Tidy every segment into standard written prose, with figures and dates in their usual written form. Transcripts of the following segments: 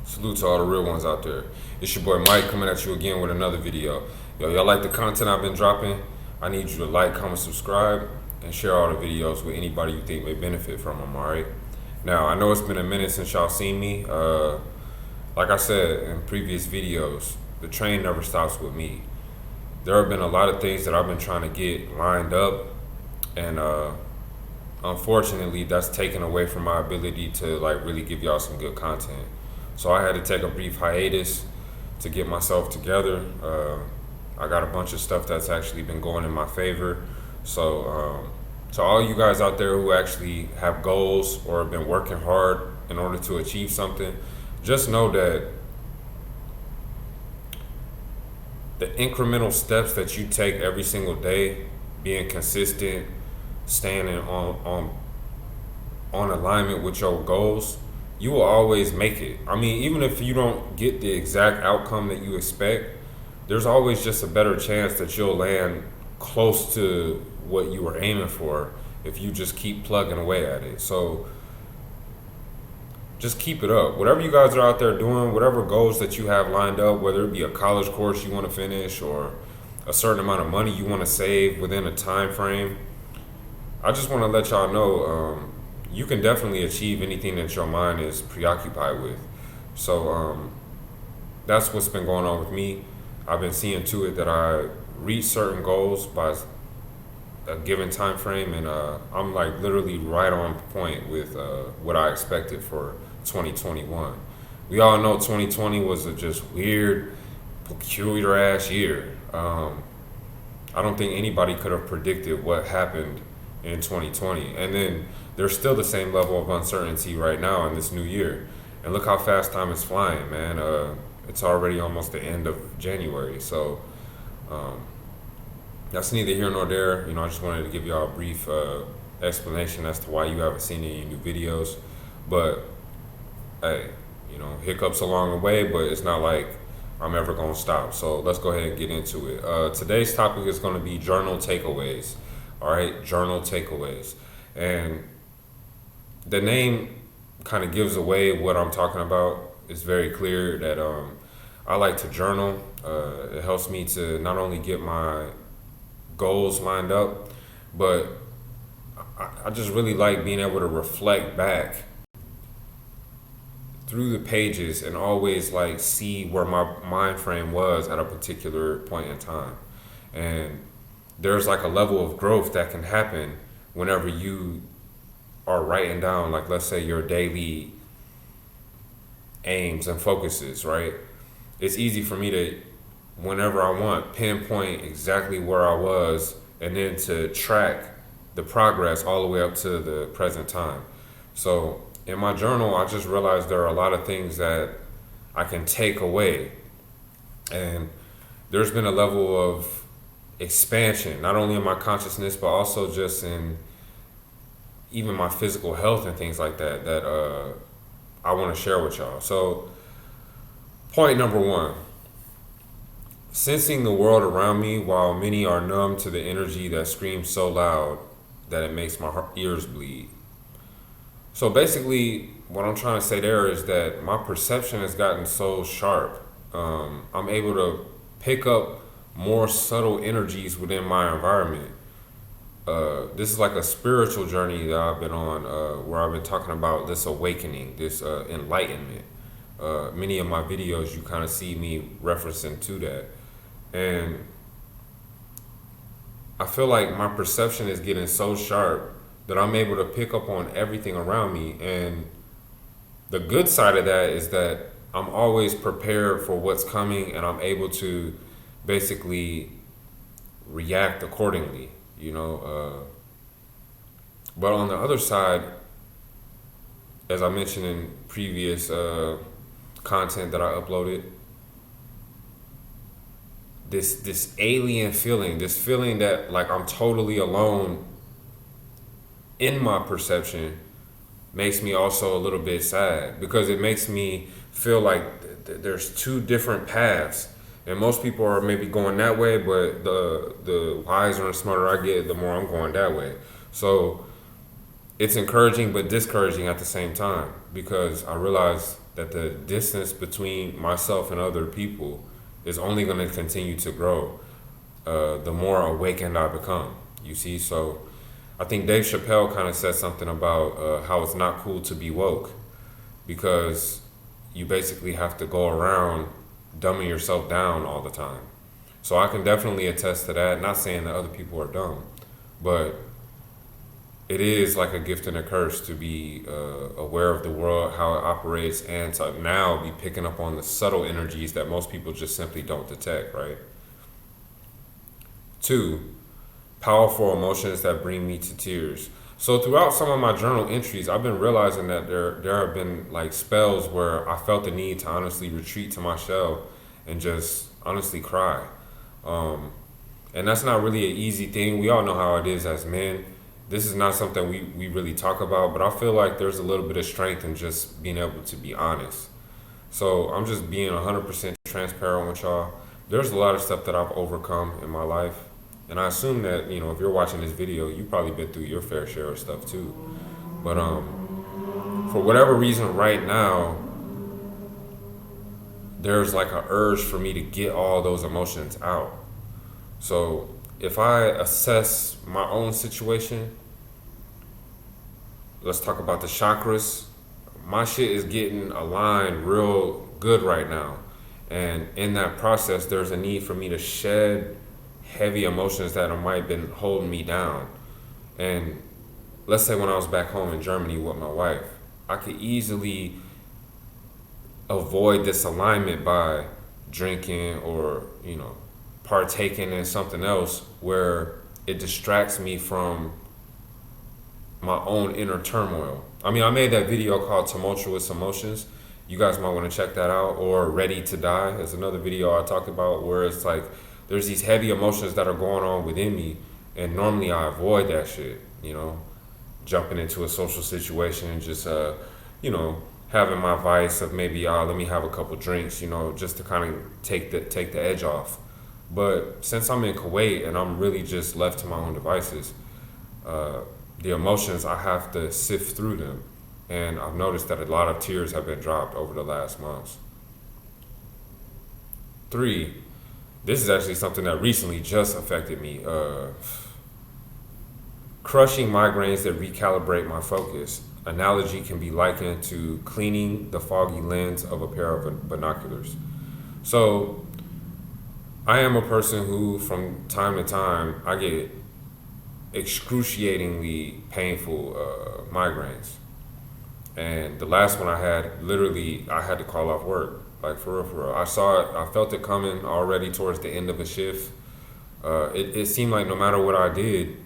Salute to all the real ones out there. It's your boy Mike coming at you again with another video. Yo, y'all like the content I've been dropping? I need you to like, comment, subscribe, and share all the videos with anybody you think may benefit from them, alright? Now, I know it's been a minute since y'all seen me. Like I said in previous videos, the train never stops with me. There have been a lot of things that I've been trying to get lined up, and unfortunately, that's taken away from my ability to like really give y'all some good content. So I had to take a brief hiatus to get myself together. I got a bunch of stuff that's actually been going in my favor. So to all you guys out there who actually have goals or have been working hard in order to achieve something, just know that the incremental steps that you take every single day, being consistent, staying on alignment with your goals, you will always make it. I mean, even if you don't get the exact outcome that you expect, there's always just a better chance that you'll land close to what you were aiming for if you just keep plugging away at it. So just keep it up. Whatever you guys are out there doing, whatever goals that you have lined up, whether it be a college course you want to finish or a certain amount of money you want to save within a time frame, I just want to let y'all know you can definitely achieve anything that your mind is preoccupied with. So that's what's been going on with me. I've been seeing to it that I reach certain goals by a given time frame, and I'm like literally right on point with what I expected for 2021. We all know 2020 was a just weird, peculiar ass year. I don't think anybody could have predicted what happened in 2020, and then there's still the same level of uncertainty right now in this new year. And look how fast time is flying, man. It's already almost the end of January, so that's neither here nor there. You know, I just wanted to give y'all a brief explanation as to why you haven't seen any new videos. But hey, you know, hiccups along the way, but it's not like I'm ever gonna stop. So let's go ahead and get into it. Today's topic is gonna be journal takeaways. All right, journal takeaways. And the name kind of gives away what I'm talking about. It's very clear that I like to journal. It helps me to not only get my goals lined up, but I just really like being able to reflect back through the pages and always like see where my mind frame was at a particular point in time. And there's like a level of growth that can happen whenever you are writing down, like, let's say your daily aims and focuses, right? It's easy for me to, whenever I want, pinpoint exactly where I was and then to track the progress all the way up to the present time. So in my journal, I just realized there are a lot of things that I can take away. And there's been a level of expansion, not only in my consciousness, but also just in even my physical health and things like that, that I want to share with y'all. So point number one, sensing the world around me while many are numb to the energy that screams so loud that it makes my ears bleed. So basically, what I'm trying to say there is that my perception has gotten so sharp. I'm able to pick up more subtle energies within my environment. This is like a spiritual journey that I've been on, where I've been talking about this awakening, this enlightenment. Many of my videos, you kind of see me referencing to that. And I feel like my perception is getting so sharp that I'm able to pick up on everything around me. And the good side of that is that I'm always prepared for what's coming, and I'm able to basically react accordingly, you know. But on the other side, as I mentioned in previous content that I uploaded, this alien feeling, this feeling that like I'm totally alone in my perception, makes me also a little bit sad, because it makes me feel like there's two different paths, and most people are maybe going that way, but the wiser and smarter I get, the more I'm going that way. So it's encouraging but discouraging at the same time, because I realize that the distance between myself and other people is only going to continue to grow the more awakened I become. You see, so I think Dave Chappelle kind of said something about how it's not cool to be woke because you basically have to go around dumbing yourself down all the time. So I can definitely attest to that. Not saying that other people are dumb, but it is like a gift and a curse to be aware of the world, how it operates, and to now be picking up on the subtle energies that most people just simply don't detect, right? 2, powerful emotions that bring me to tears. So throughout some of my journal entries, I've been realizing that there have been like spells where I felt the need to honestly retreat to my shell and just honestly cry. And that's not really an easy thing. We all know how it is as men. This is not something we really talk about, but I feel like there's a little bit of strength in just being able to be honest. So I'm just being 100% transparent with y'all. There's a lot of stuff that I've overcome in my life. And I assume that, you know, if you're watching this video, you've probably been through your fair share of stuff too. But for whatever reason right now, there's like an urge for me to get all those emotions out. So if I assess my own situation, let's talk about the chakras. My shit is getting aligned real good right now. And in that process, there's a need for me to shed heavy emotions that might have been holding me down. And let's say when I was back home in Germany with my wife, I could easily avoid this alignment by drinking or, you know, partaking in something else where it distracts me from my own inner turmoil. I mean, I made that video called Tumultuous Emotions. You guys might want to check that out. Or Ready to Die is another video I talked about where it's like there's these heavy emotions that are going on within me, and normally I avoid that shit, you know, jumping into a social situation and just, you know, having my vice of maybe, let me have a couple drinks, you know, just to kind of take the edge off. But since I'm in Kuwait and I'm really just left to my own devices, the emotions, I have to sift through them. And I've noticed that a lot of tears have been dropped over the last months. 3, this is actually something that recently just affected me. Crushing migraines that recalibrate my focus. Analogy can be likened to cleaning the foggy lens of a pair of binoculars. So I am a person who, from time to time, I get excruciatingly painful migraines. And the last one I had, literally, I had to call off work. Like, for real. I saw it, I felt it coming already towards the end of a shift. It seemed like no matter what I did,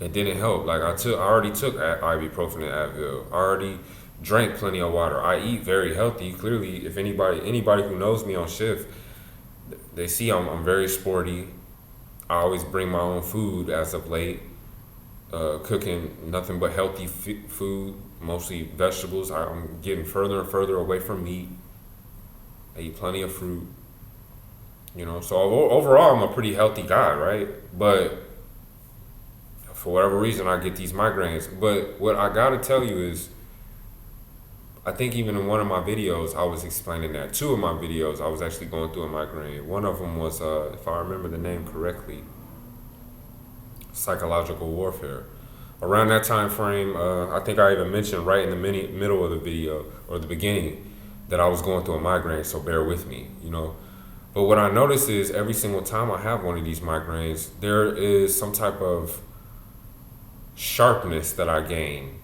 it didn't help. Like, I already took ibuprofen and Advil. I already drank plenty of water. I eat very healthy. Clearly, if anybody who knows me on shift, they see I'm very sporty. I always bring my own food as of late. Cooking nothing but healthy food, mostly vegetables. I'm getting further and further away from meat. I eat plenty of fruit. You know, so overall, I'm a pretty healthy guy, right? But for whatever reason, I get these migraines. But what I gotta tell you is, I think even in one of my videos, I was explaining that. 2 of my videos, I was actually going through a migraine. One of them was, if I remember the name correctly, psychological warfare. Around that time frame, I think I even mentioned right in the middle of the video, or the beginning, that I was going through a migraine, so bear with me, you know. But what I noticed is every single time I have one of these migraines, there is some type of sharpness that I gain.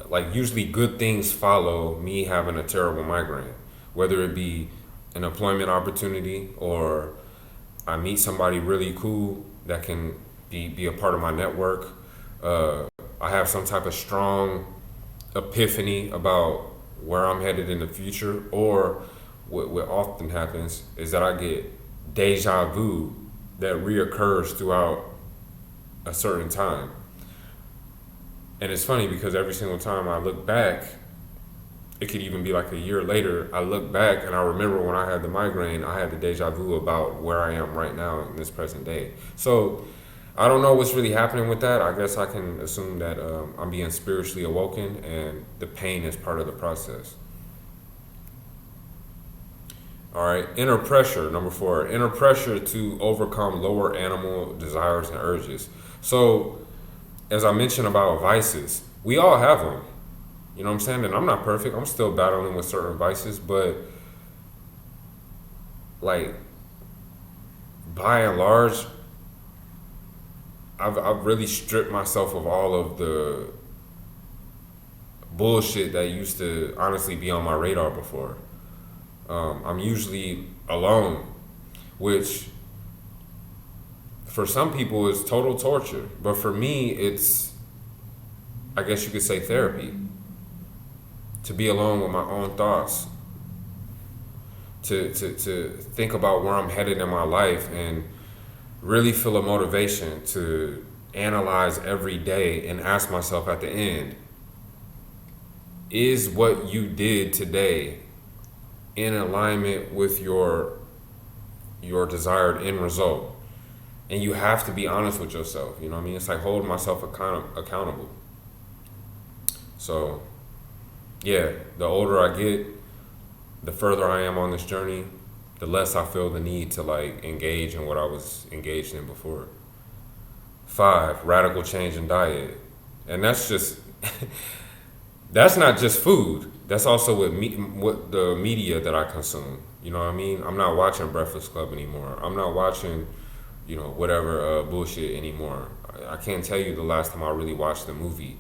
Like usually good things follow me having a terrible migraine, whether it be an employment opportunity or I meet somebody really cool that can be a part of my network. I have some type of strong epiphany about where I'm headed in the future, or what often happens is that I get deja vu that reoccurs throughout a certain time. And it's funny because every single time I look back, it could even be like a year later, I look back and I remember when I had the migraine, I had the deja vu about where I am right now in this present day. So I don't know what's really happening with that. I guess I can assume that I'm being spiritually awoken, and the pain is part of the process. All right, inner pressure, number 4. Inner pressure to overcome lower animal desires and urges. So, as I mentioned about vices, we all have them. You know what I'm saying? And I'm not perfect. I'm still battling with certain vices, but like by and large, I've really stripped myself of all of the bullshit that used to honestly be on my radar before. I'm usually alone, which for some people is total torture, but for me, it's, I guess you could say, therapy. To be alone with my own thoughts, to think about where I'm headed in my life, and really feel a motivation to analyze every day and ask myself at the end, is what you did today in alignment with your desired end result? And you have to be honest with yourself. You know what I mean? It's like holding myself accountable. So, yeah, the older I get, the further I am on this journey, the less I feel the need to like engage in what I was engaged in before. 5, radical change in diet. And that's just, that's not just food. That's also what the media that I consume. You know what I mean? I'm not watching Breakfast Club anymore. I'm not watching, whatever bullshit anymore. I can't tell you the last time I really watched a movie.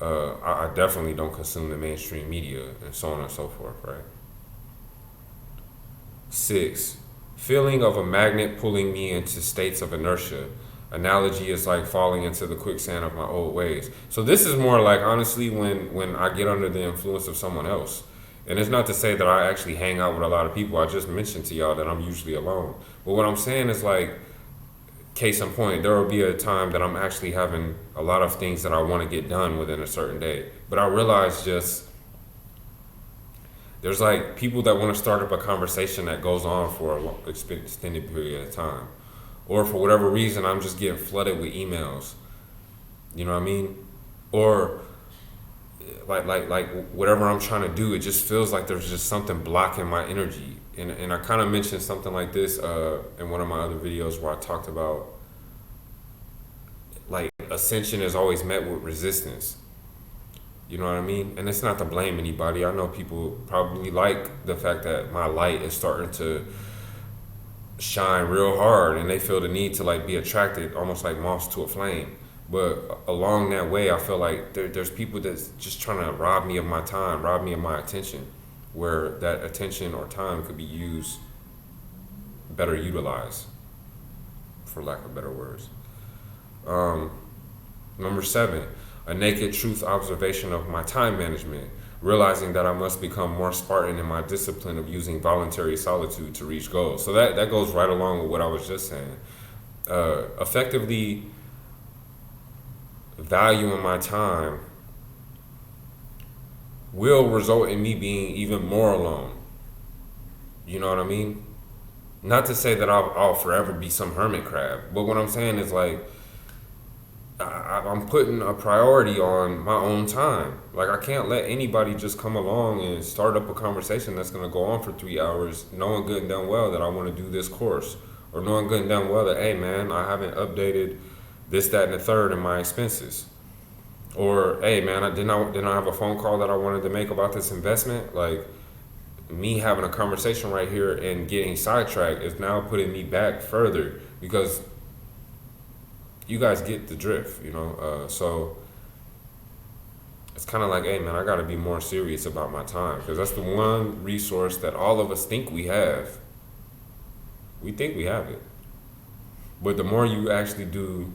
I definitely don't consume the mainstream media and so on and so forth, right? 6, feeling of a magnet pulling me into states of inertia. Analogy is like falling into the quicksand of my old ways. So this is more like, honestly, when I get under the influence of someone else. And it's not to say that I actually hang out with a lot of people. I just mentioned to y'all that I'm usually alone. But what I'm saying is like, case in point, there will be a time that I'm actually having a lot of things that I want to get done within a certain day. But I realize just there's like people that want to start up a conversation that goes on for a extended period of time. Or for whatever reason, I'm just getting flooded with emails. You know what I mean? Or like whatever I'm trying to do, it just feels like there's just something blocking my energy. And I kind of mentioned something like this in one of my other videos where I talked about like ascension is always met with resistance. You know what I mean? And it's not to blame anybody. I know people probably like the fact that my light is starting to shine real hard and they feel the need to like be attracted almost like moths to a flame. But along that way, I feel like there's people that's just trying to rob me of my time, rob me of my attention, where that attention or time could be used, better utilized, for lack of better words. Number 7, a naked truth observation of my time management, realizing that I must become more Spartan in my discipline of using voluntary solitude to reach goals. So that goes right along with what I was just saying. Effectively valuing my time will result in me being even more alone. You know what I mean? Not to say that I'll forever be some hermit crab, but what I'm saying is like, I'm putting a priority on my own time. Like I can't let anybody just come along and start up a conversation that's going to go on for 3 hours, knowing good and damn well that I want to do this course, or knowing good and damn well that, hey man, I haven't updated this, that, and the third in my expenses. Or, hey man, I didn't have a phone call that I wanted to make about this investment. Like me having a conversation right here and getting sidetracked is now putting me back further, because you guys get the drift, so it's kind of like, hey man, I got to be more serious about my time, because that's the one resource that all of us think we have. We think we have it, but the more you actually do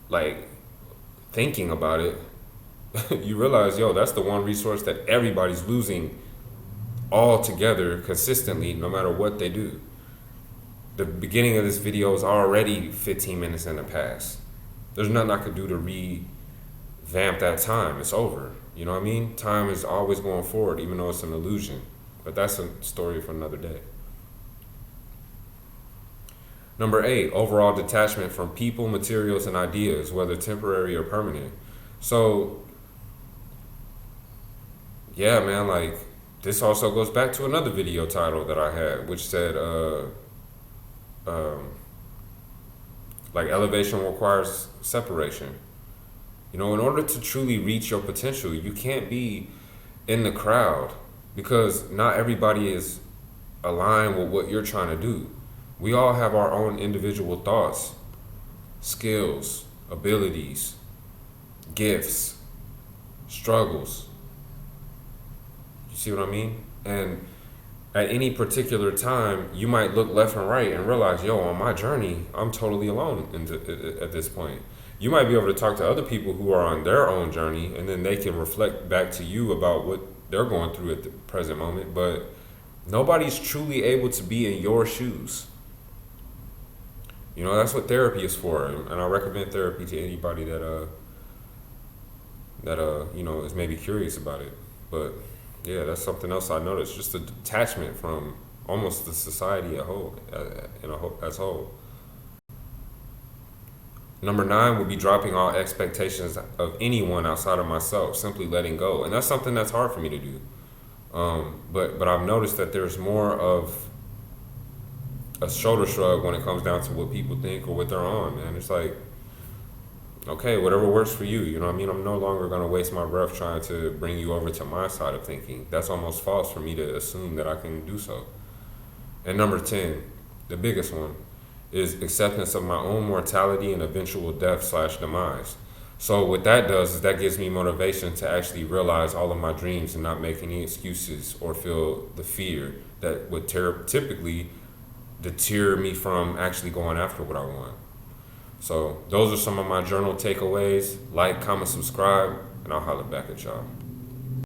like thinking about it, you realize, that's the one resource that everybody's losing altogether consistently, no matter what they do. The beginning of this video is already 15 minutes in the past. There's nothing I could do to revamp that time. It's over. You know what I mean? Time is always going forward, even though it's an illusion. But that's a story for another day. Number 8, overall detachment from people, materials, and ideas, whether temporary or permanent. So, yeah, man, like, this also goes back to another video title that I had, which said, um, like, elevation requires separation. You know, in order to truly reach your potential, you can't be in the crowd because not everybody is aligned with what you're trying to do. We all have our own individual thoughts, skills, abilities, gifts, struggles. You see what I mean? And at any particular time, you might look left and right and realize, yo, on my journey, I'm totally alone at this point. You might be able to talk to other people who are on their own journey, and then they can reflect back to you about what they're going through at the present moment. But nobody's truly able to be in your shoes. You know, that's what therapy is for, and I recommend therapy to anybody that you know, is maybe curious about it. But yeah, that's something else I noticed. Just a detachment from almost the society as a whole. Number 9 would be dropping all expectations of anyone outside of myself, simply letting go, and that's something that's hard for me to do. But I've noticed that there's more of a shoulder shrug when it comes down to what people think or what they're on, man. It's like, okay, whatever works for you. You know what I mean? I'm no longer going to waste my breath trying to bring you over to my side of thinking. That's almost false for me to assume that I can do so. And number 10, the biggest one, is acceptance of my own mortality and eventual death/demise. So what that does is that gives me motivation to actually realize all of my dreams and not make any excuses or feel the fear that would typically deter me from actually going after what I want. So those are some of my journal takeaways. Like, comment, subscribe, and I'll holler back at y'all.